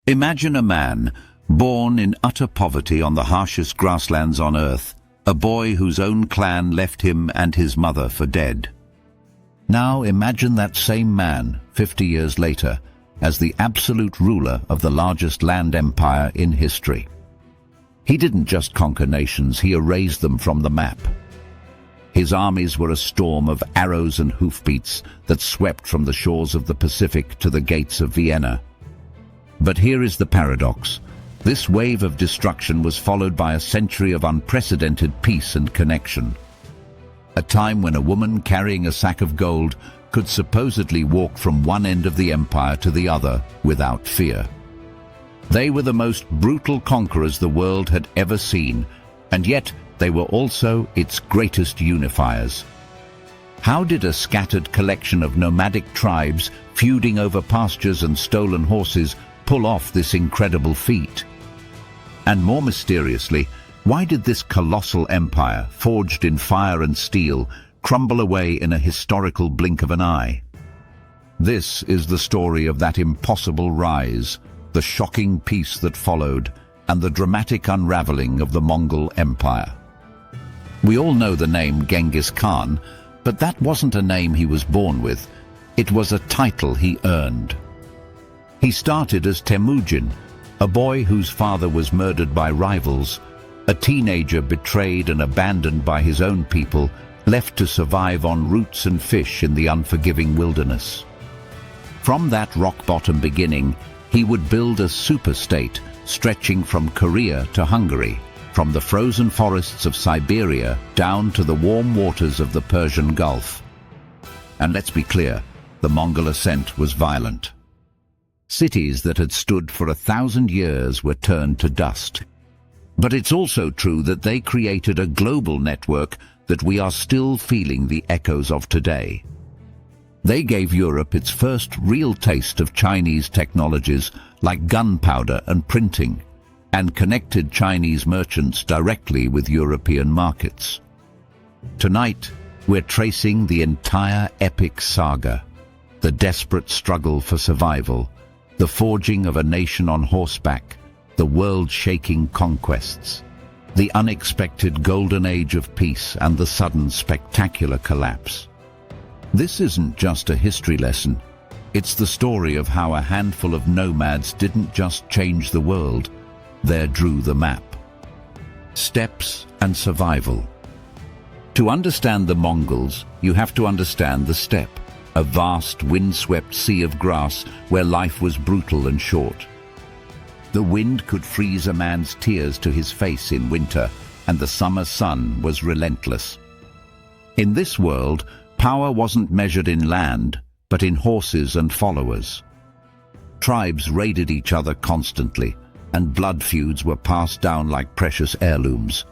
Imagine a man born in utter poverty on the harshest grasslands on earth, a boy whose own clan left him and his mother for dead. Now imagine that same man, 50 years later, as the absolute ruler of the largest land empire in history. He didn't just conquer nations, he erased them from the map. His armies were a storm of arrows and hoofbeats that swept from the shores of the Pacific to the gates of Vienna. But here is the paradox. This wave of destruction was followed by a century of unprecedented peace and connection. A time when a woman carrying a sack of gold could supposedly walk from one end of the empire to the other without fear. They were the most brutal conquerors the world had ever seen, and yet they were also its greatest unifiers. How did a scattered collection of nomadic tribes feuding over pastures and stolen horses pull off this incredible feat? And more mysteriously, why did this colossal empire, forged in fire and steel, crumble away in a historical blink of an eye? This is the story of that impossible rise, the shocking peace that followed, and the dramatic unraveling of the Mongol Empire. We all know the name Genghis Khan, but that wasn't a name he was born with. It was a title he earned. He started as Temujin, a boy whose father was murdered by rivals, a teenager betrayed and abandoned by his own people, left to survive on roots and fish in the unforgiving wilderness. From that rock-bottom beginning, he would build a super-state stretching from Korea to Hungary, from the frozen forests of Siberia down to the warm waters of the Persian Gulf. And let's be clear, the Mongol ascent was violent. Cities that had stood for 1,000 years were turned to dust. But it's also true that they created a global network that we are still feeling the echoes of today. They gave Europe its first real taste of Chinese technologies like gunpowder and printing, and connected Chinese merchants directly with European markets. Tonight, we're tracing the entire epic saga, the desperate struggle for survival, the forging of a nation on horseback, the world-shaking conquests, the unexpected golden age of peace, and the sudden spectacular collapse. This isn't just a history lesson. It's the story of how a handful of nomads didn't just change the world, they drew the map. Steppes and survival. To understand the Mongols, you have to understand the steppe, a vast, wind-swept sea of grass where life was brutal and short. The wind could freeze a man's tears to his face in winter, and the summer sun was relentless. In this world, power wasn't measured in land, but in horses and followers. Tribes raided each other constantly, and blood feuds were passed down like precious heirlooms.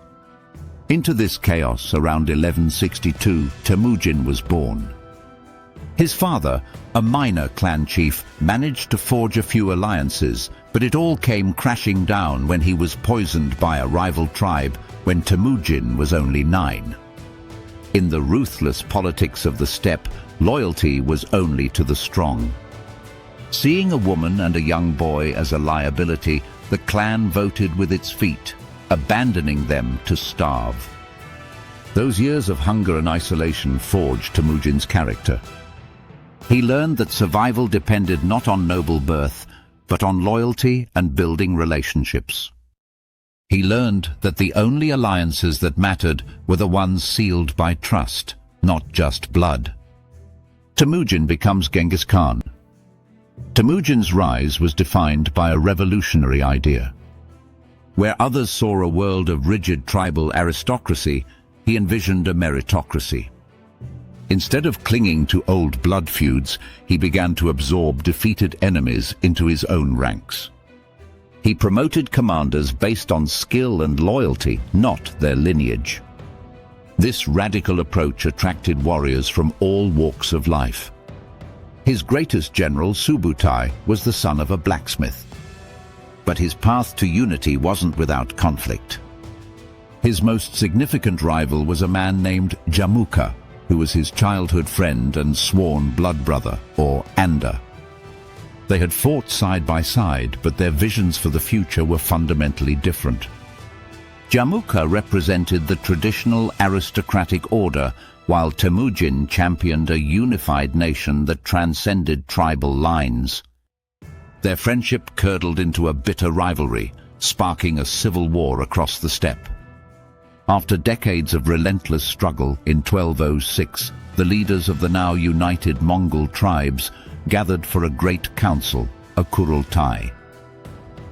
Into this chaos, around 1162, Temujin was born. His father, a minor clan chief, managed to forge a few alliances, but it all came crashing down when he was poisoned by a rival tribe when Temujin was only 9. In the ruthless politics of the steppe, loyalty was only to the strong. Seeing a woman and a young boy as a liability, the clan voted with its feet, abandoning them to starve. Those years of hunger and isolation forged Temujin's character. He learned that survival depended not on noble birth, but on loyalty and building relationships. He learned that the only alliances that mattered were the ones sealed by trust, not just blood. Temujin becomes Genghis Khan. Temujin's rise was defined by a revolutionary idea. Where others saw a world of rigid tribal aristocracy, he envisioned a meritocracy. Instead of clinging to old blood feuds, he began to absorb defeated enemies into his own ranks. He promoted commanders based on skill and loyalty, not their lineage. This radical approach attracted warriors from all walks of life. His greatest general, Subutai, was the son of a blacksmith. But his path to unity wasn't without conflict. His most significant rival was a man named Jamuka, who was his childhood friend and sworn blood brother, or Anda. They had fought side by side, but their visions for the future were fundamentally different. Jamukha represented the traditional aristocratic order, while Temujin championed a unified nation that transcended tribal lines. Their friendship curdled into a bitter rivalry, sparking a civil war across the steppe. After decades of relentless struggle, in 1206, the leaders of the now united Mongol tribes gathered for a great council, a Kurultai.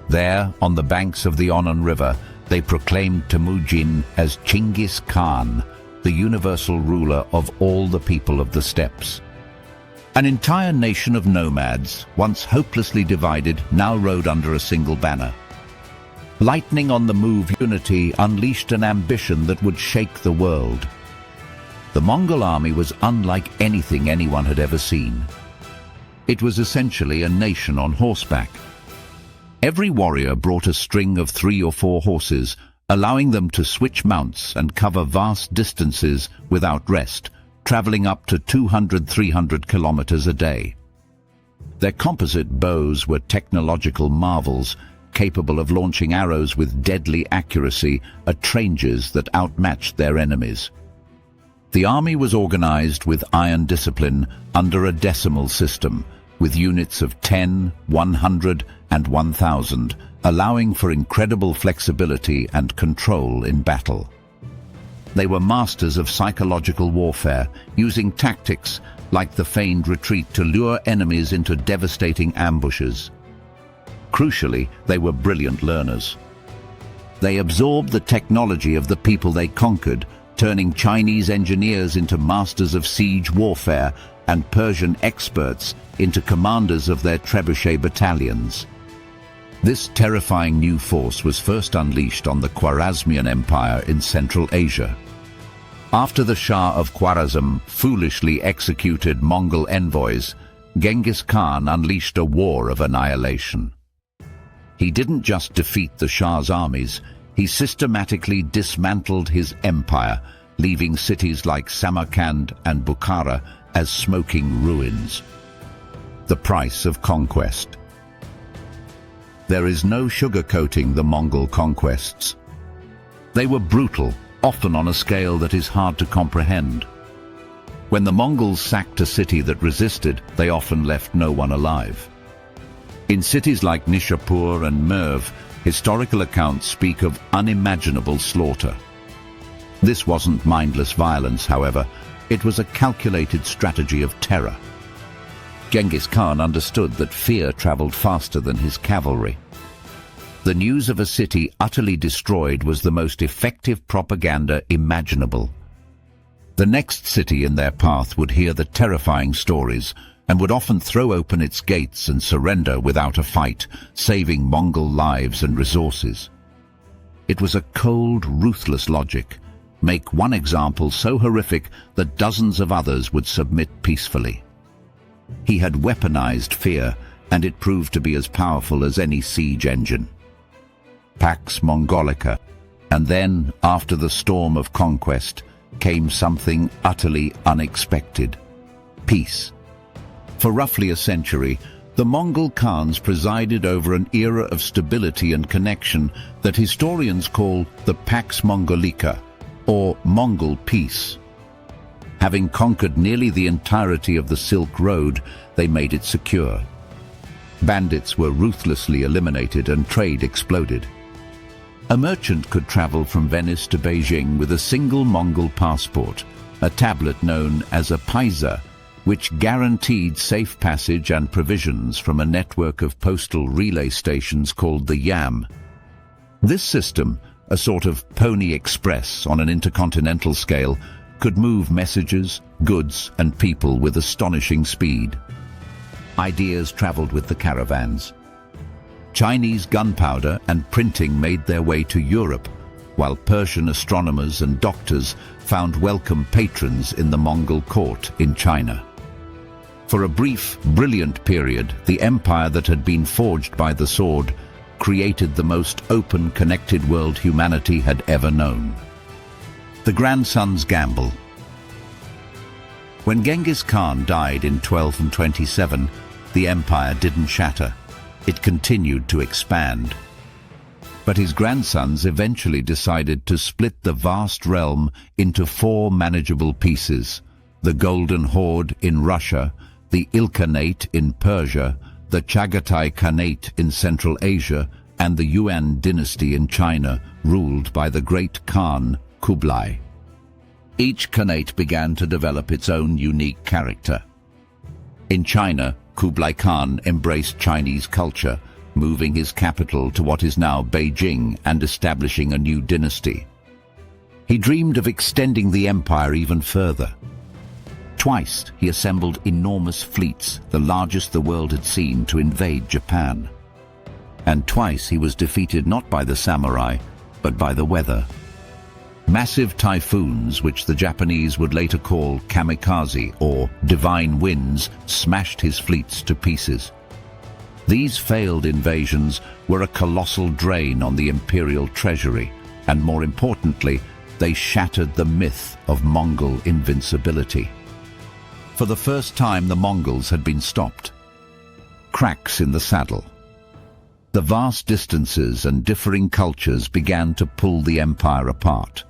There, on the banks of the Onon River, they proclaimed Temujin as Genghis Khan, the universal ruler of all the people of the steppes. An entire nation of nomads, once hopelessly divided, now rode under a single banner. Lightning on the move unity unleashed an ambition that would shake the world. The Mongol army was unlike anything anyone had ever seen. It was essentially a nation on horseback. Every warrior brought a string of 3 or 4 horses, allowing them to switch mounts and cover vast distances without rest, traveling up to 200-300 kilometers a day. Their composite bows were technological marvels, capable of launching arrows with deadly accuracy at ranges that outmatched their enemies. The army was organized with iron discipline under a decimal system, with units of 10, 100, and 1,000, allowing for incredible flexibility and control in battle. They were masters of psychological warfare, using tactics like the feigned retreat to lure enemies into devastating ambushes. Crucially, they were brilliant learners. They absorbed the technology of the people they conquered, turning Chinese engineers into masters of siege warfare and Persian experts into commanders of their trebuchet battalions. This terrifying new force was first unleashed on the Khwarezmian Empire in Central Asia. After the Shah of Khwarezm foolishly executed Mongol envoys, Genghis Khan unleashed a war of annihilation. He didn't just defeat the Shah's armies, he systematically dismantled his empire, leaving cities like Samarkand and Bukhara as smoking ruins. The price of conquest. There is no sugarcoating the Mongol conquests. They were brutal, often on a scale that is hard to comprehend. When the Mongols sacked a city that resisted, they often left no one alive. In cities like Nishapur and Merv, historical accounts speak of unimaginable slaughter. This wasn't mindless violence, however. It was a calculated strategy of terror. Genghis Khan understood that fear traveled faster than his cavalry. The news of a city utterly destroyed was the most effective propaganda imaginable. The next city in their path would hear the terrifying stories and would often throw open its gates and surrender without a fight, saving Mongol lives and resources. It was a cold, ruthless logic. Make one example so horrific that dozens of others would submit peacefully. He had weaponized fear, and it proved to be as powerful as any siege engine. Pax Mongolica, and then, after the storm of conquest, came something utterly unexpected: peace. For roughly a century, the Mongol Khans presided over an era of stability and connection that historians call the Pax Mongolica, or Mongol peace. Having conquered nearly the entirety of the Silk Road, they made it secure. Bandits were ruthlessly eliminated and trade exploded. A merchant could travel from Venice to Beijing with a single Mongol passport, a tablet known as a paisa, which guaranteed safe passage and provisions from a network of postal relay stations called the Yam. This system, a sort of pony express on an intercontinental scale, could move messages, goods, and people with astonishing speed. Ideas traveled with the caravans. Chinese gunpowder and printing made their way to Europe, while Persian astronomers and doctors found welcome patrons in the Mongol court in China. For a brief, brilliant period, the empire that had been forged by the sword created the most open, connected world humanity had ever known. The grandson's gamble. When Genghis Khan died in 1227, the empire didn't shatter. It continued to expand. But his grandsons eventually decided to split the vast realm into 4 manageable pieces: the Golden Horde in Russia, the Ilkhanate in Persia, the Chagatai Khanate in Central Asia, and the Yuan dynasty in China, ruled by the great Khan, Kublai. Each Khanate began to develop its own unique character. In China, Kublai Khan embraced Chinese culture, moving his capital to what is now Beijing and establishing a new dynasty. He dreamed of extending the empire even further. Twice he assembled enormous fleets, the largest the world had seen, to invade Japan. And twice he was defeated not by the samurai, but by the weather. Massive typhoons, which the Japanese would later call kamikaze or divine winds, smashed his fleets to pieces. These failed invasions were a colossal drain on the imperial treasury, and more importantly, they shattered the myth of Mongol invincibility. For the first time, the Mongols had been stopped. Cracks in the saddle. The vast distances and differing cultures began to pull the empire apart.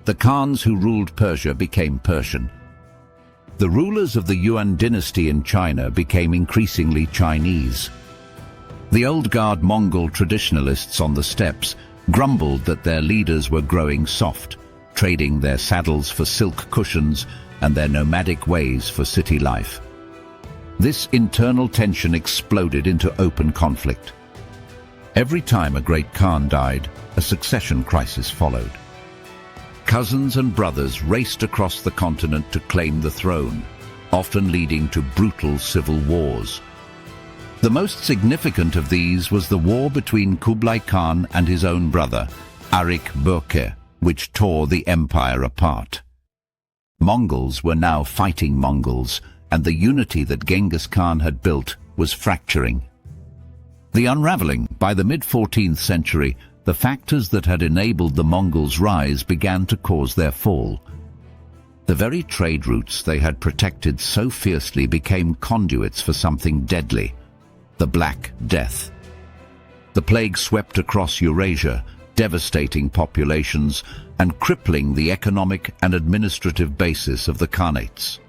The Khans who ruled Persia became Persian. The rulers of the Yuan dynasty in China became increasingly Chinese. The old guard Mongol traditionalists on the steppes grumbled that their leaders were growing soft, trading their saddles for silk cushions and their nomadic ways for city life. This internal tension exploded into open conflict. Every time a great Khan died, a succession crisis followed. Cousins and brothers raced across the continent to claim the throne, often leading to brutal civil wars. The most significant of these was the war between Kublai Khan and his own brother, Arik Börke, which tore the empire apart. Mongols were now fighting Mongols, and the unity that Genghis Khan had built was fracturing. The unraveling, by the mid-14th century, the factors that had enabled the Mongols' rise began to cause their fall. The very trade routes they had protected so fiercely became conduits for something deadly: the Black Death. The plague swept across Eurasia, devastating populations and crippling the economic and administrative basis of the Khanates.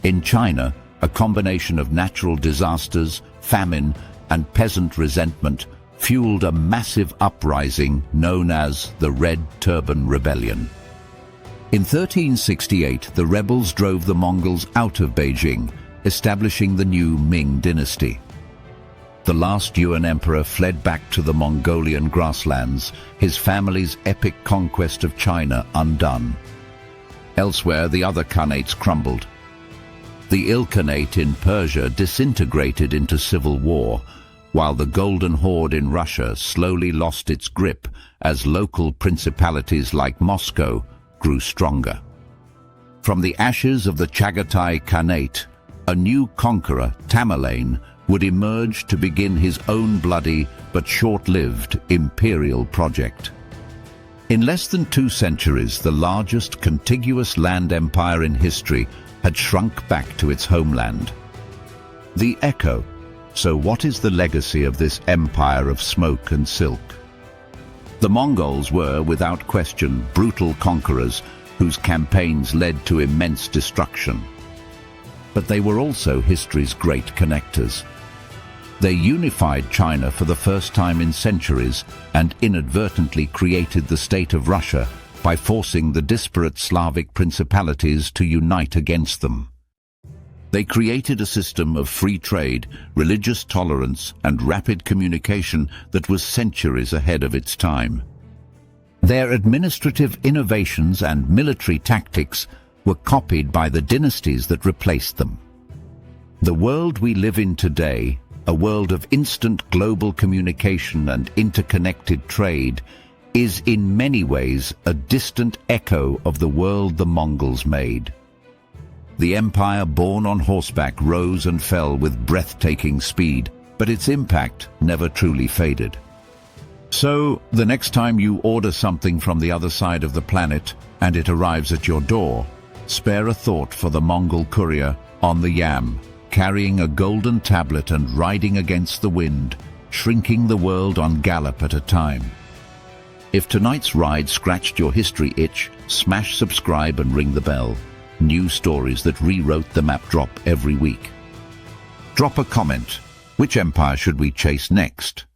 In China, a combination of natural disasters, famine, and peasant resentment fueled a massive uprising known as the Red Turban Rebellion. In 1368, the rebels drove the Mongols out of Beijing, establishing the new Ming dynasty. The last Yuan emperor fled back to the Mongolian grasslands, his family's epic conquest of China undone. Elsewhere, the other Khanates crumbled. The Ilkhanate in Persia disintegrated into civil war, while the Golden Horde in Russia slowly lost its grip as local principalities like Moscow grew stronger. From the ashes of the Chagatai Khanate, a new conqueror, Tamerlane, would emerge to begin his own bloody but short-lived imperial project. In less than 2 centuries, the largest contiguous land empire in history had shrunk back to its homeland. The echo. So what is the legacy of this empire of smoke and silk? The Mongols were, without question, brutal conquerors whose campaigns led to immense destruction. But they were also history's great connectors. They unified China for the first time in centuries and inadvertently created the state of Russia by forcing the disparate Slavic principalities to unite against them. They created a system of free trade, religious tolerance, and rapid communication that was centuries ahead of its time. Their administrative innovations and military tactics were copied by the dynasties that replaced them. The world we live in today, a world of instant global communication and interconnected trade, is in many ways a distant echo of the world the Mongols made. The empire born on horseback rose and fell with breathtaking speed, but its impact never truly faded. So, the next time you order something from the other side of the planet and it arrives at your door, spare a thought for the Mongol courier on the Yam, carrying a golden tablet and riding against the wind, shrinking the world on gallop at a time. If tonight's ride scratched your history itch, smash subscribe and ring the bell. New stories that rewrote the map drop every week. Drop a comment. Which empire should we chase next?